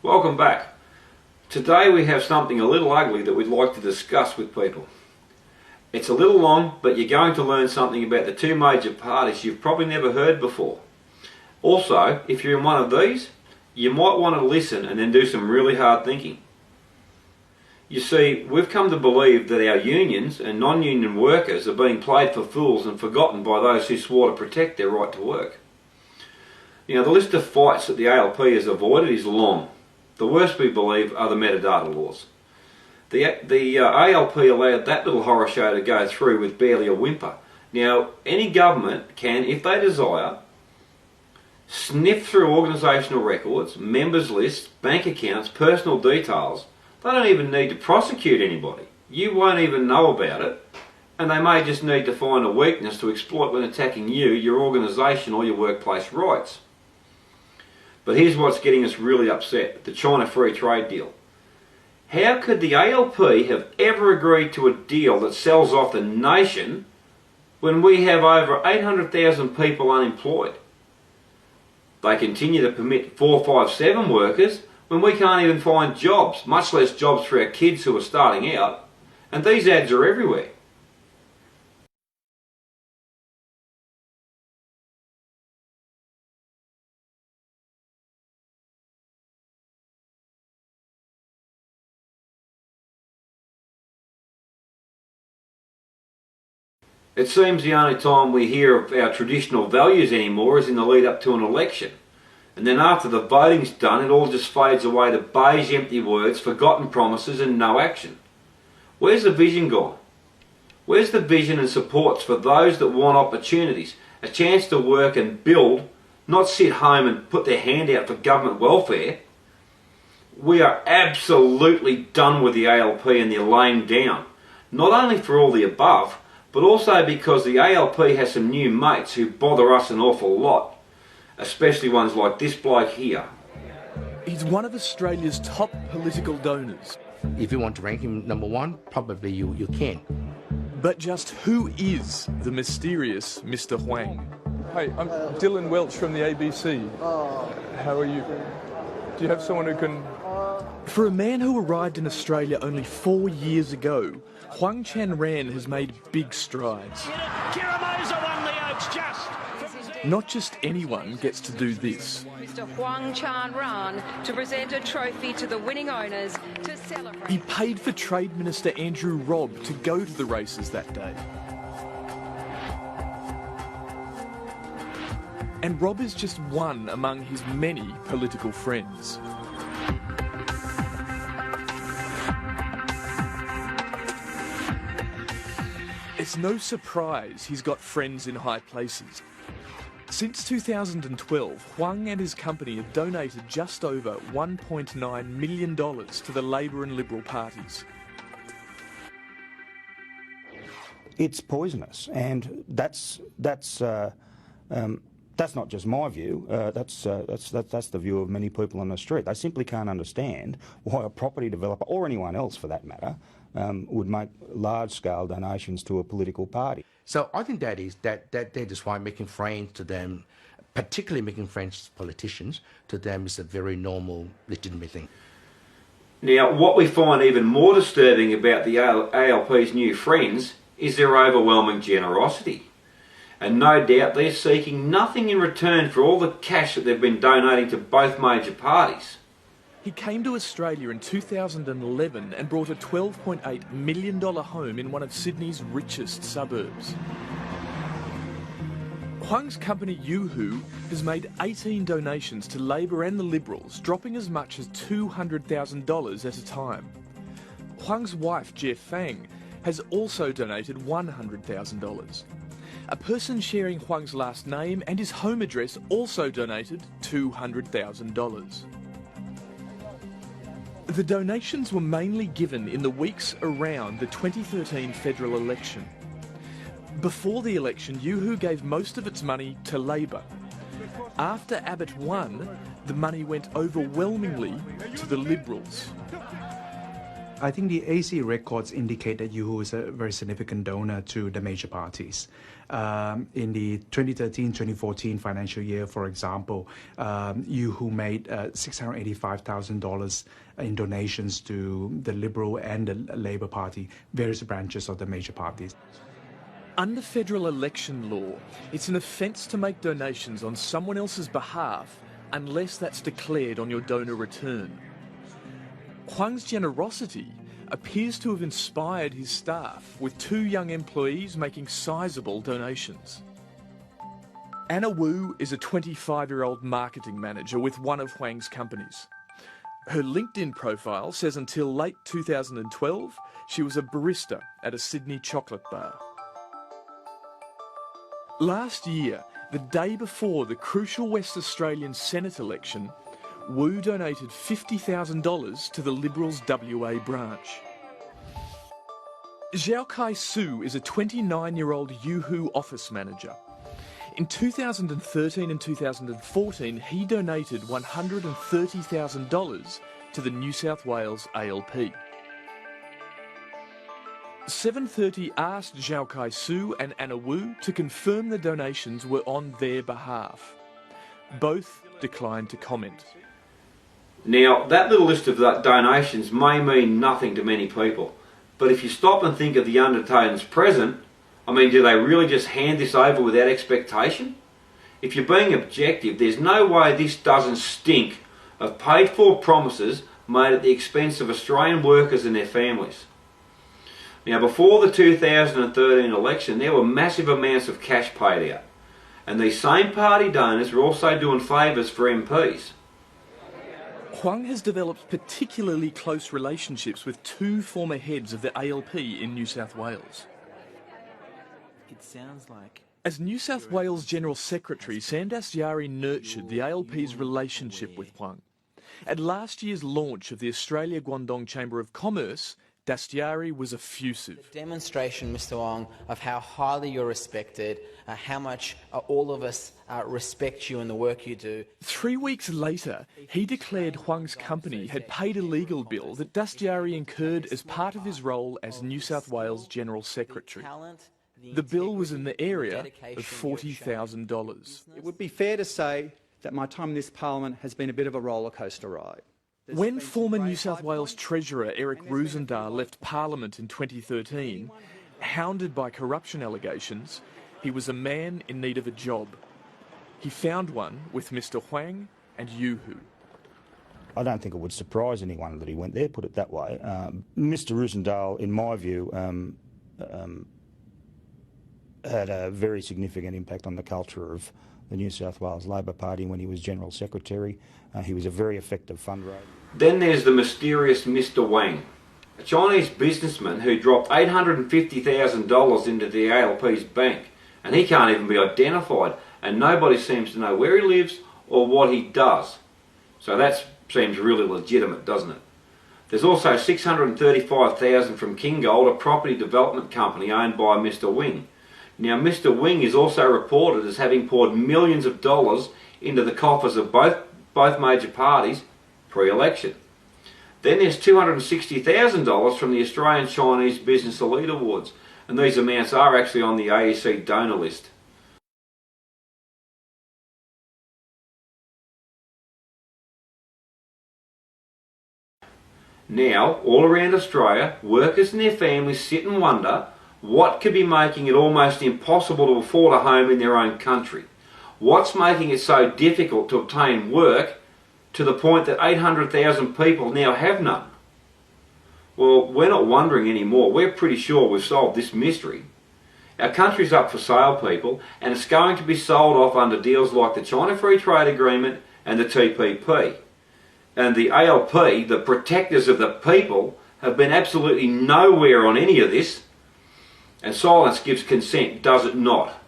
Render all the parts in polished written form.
Welcome back. Today we have something a little ugly that we'd like to discuss with people. It's a little long, but you're going to learn something about the two major parties you've probably never heard before. Also, if you're in one of these, you might want to listen and then do some really hard thinking. You see, we've come to believe that our unions and non-union workers are being played for fools and forgotten by those who swore to protect their right to work. You know, the list of fights that the ALP has avoided is long. The worst, we believe, are the metadata laws. The ALP allowed that little horror show to go through with barely a whimper. Now, any government can, if they desire, sniff through organisational records, members lists, bank accounts, personal details. They don't even need to prosecute anybody. You won't even know about it, and they may just need to find a weakness to exploit when attacking you, your organisation or your workplace rights. But here's what's getting us really upset, the China Free Trade deal. How could the ALP have ever agreed to a deal that sells off the nation when we have over 800,000 people unemployed? They continue to permit 457 workers when we can't even find jobs, much less jobs for our kids who are starting out, and these ads are everywhere. It seems the only time we hear of our traditional values anymore is in the lead up to an election. And then after the voting's done, it all just fades away to beige empty words, forgotten promises and no action. Where's the vision gone? Where's the vision and supports for those that want opportunities, a chance to work and build, not sit home and put their hand out for government welfare? We are absolutely done with the ALP and their laying down, not only for all the above, but also because the ALP has some new mates who bother us an awful lot, especially ones like this bloke here. He's one of Australia's top political donors. If you want to rank him number one, probably you can. But just who is the mysterious Mr. Huang? Hey, I'm Dylan Welch from the ABC. How are you? Do you have someone who can... For a man who arrived in Australia only 4 years ago, Huang Chanran has made big strides. Not just anyone gets to do this. Mr. Huang Chanran to present a trophy to the winning owners to celebrate. He paid for Trade Minister Andrew Robb to go to the races that day. And Robb is just one among his many political friends. It's no surprise he's got friends in high places. Since 2012, Huang and his company have donated just over $1.9 million to the Labor and Liberal parties. It's poisonous, and that's not just my view. That's the view of many people on the street. They simply can't understand why a property developer, or anyone else for that matter, would make large-scale donations to a political party. So I think that is why making friends to them, particularly making friends to politicians, to them is a very normal, legitimate thing. Now, what we find even more disturbing about the ALP's new friends is their overwhelming generosity. And no doubt they're seeking nothing in return for all the cash that they've been donating to both major parties. He came to Australia in 2011 and brought a $12.8 million home in one of Sydney's richest suburbs. Huang's company Yuhu has made 18 donations to Labor and the Liberals, dropping as much as $200,000 at a time. Huang's wife, Jeff Fang, has also donated $100,000. A person sharing Huang's last name and his home address also donated $200,000. The donations were mainly given in the weeks around the 2013 federal election. Before the election, Yuhu gave most of its money to Labor. After Abbott won, the money went overwhelmingly to the Liberals. I think the AC records indicate that Yuhu is a very significant donor to the major parties. In the 2013-2014 financial year, for example, Yuhu made $685,000 in donations to the Liberal and the Labour Party, various branches of the major parties. Under federal election law, it's an offence to make donations on someone else's behalf unless that's declared on your donor return. Huang's generosity appears to have inspired his staff, with 2 young employees making sizable donations. Anna Wu is a 25-year-old marketing manager with one of Huang's companies. Her LinkedIn profile says until late 2012, she was a barista at a Sydney chocolate bar. Last year, the day before the crucial West Australian Senate election, Wu donated $50,000 to the Liberals' WA branch. Zhao Kai Su is a 29-year-old Yuhu office manager. In 2013 and 2014, he donated $130,000 to the New South Wales ALP. 7:30 asked Zhao Kai Su and Anna Wu to confirm the donations were on their behalf. Both declined to comment. Now, that little list of donations may mean nothing to many people, but if you stop and think of the undertones present, I mean, do they really just hand this over without expectation? If you're being objective, there's no way this doesn't stink of paid-for promises made at the expense of Australian workers and their families. Now, before the 2013 election, there were massive amounts of cash paid out, and these same party donors were also doing favours for MPs. Huang has developed particularly close relationships with 2 former heads of the ALP in New South Wales. It sounds like... As New South Wales General Secretary, Sam Dastyari nurtured the ALP's relationship with Huang. At last year's launch of the Australia Guangdong Chamber of Commerce, Dastyari was effusive. The demonstration, Mr. Wong, of how highly you're respected, how much all of us respect you and the work you do. 3 weeks later, he declared Huang's company had paid a legal bill that Dastyari incurred as part of his role as New South Wales General Secretary. The bill was in the area of $40,000. It would be fair to say that my time in this parliament has been a bit of a roller coaster ride. When former New South Wales Treasurer Eric Roosendaal left Parliament in 2013, hounded by corruption allegations, he was a man in need of a job. He found one with Mr. Huang and Yuhu. I don't think it would surprise anyone that he went there, put it that way. Mr. Roosendaal, in my view, had a very significant impact on the culture of the New South Wales Labor Party when he was General Secretary. He was a very effective fundraiser. Then there's the mysterious Mr. Wang, a Chinese businessman who dropped $850,000 into the ALP's bank, and he can't even be identified, and nobody seems to know where he lives or what he does. So that seems really legitimate, doesn't it? There's also $635,000 from Kingold, a property development company owned by Mr. Wing. Now, Mr. Wing is also reported as having poured millions of dollars into the coffers of both major parties pre-election. Then there's $260,000 from the Australian Chinese Business Elite Awards, and these amounts are actually on the AEC donor list. Now, all around Australia, workers and their families sit and wonder what could be making it almost impossible to afford a home in their own country. What's making it so difficult to obtain work to the point that 800,000 people now have none? Well, we're not wondering anymore. We're pretty sure we've solved this mystery. Our country's up for sale, people, and it's going to be sold off under deals like the China Free Trade Agreement and the TPP. And the ALP, the protectors of the people, have been absolutely nowhere on any of this. And silence gives consent, does it not?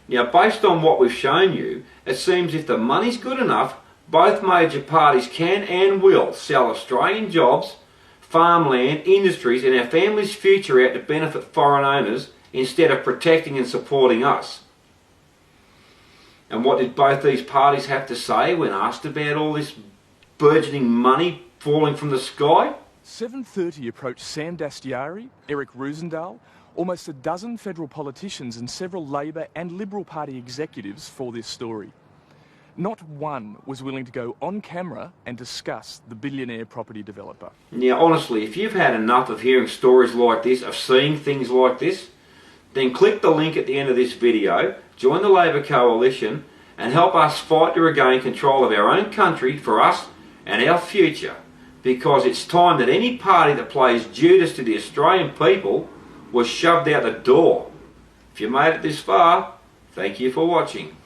Now, based on what we've shown you, it seems if the money's good enough, both major parties can and will sell Australian jobs, farmland, industries and our family's future out to benefit foreign owners instead of protecting and supporting us. And what did both these parties have to say when asked about all this burgeoning money falling from the sky? 7:30 approached Sam Dastyari, Eric Roosendahl, almost a dozen federal politicians and several Labor and Liberal Party executives for this story. Not one was willing to go on camera and discuss the billionaire property developer. Now, honestly, if you've had enough of hearing stories like this, of seeing things like this, then click the link at the end of this video, join the Labor Coalition, and help us fight to regain control of our own country for us and our future. Because it's time that any party that plays Judas to the Australian people was shoved out the door. If you made it this far, thank you for watching.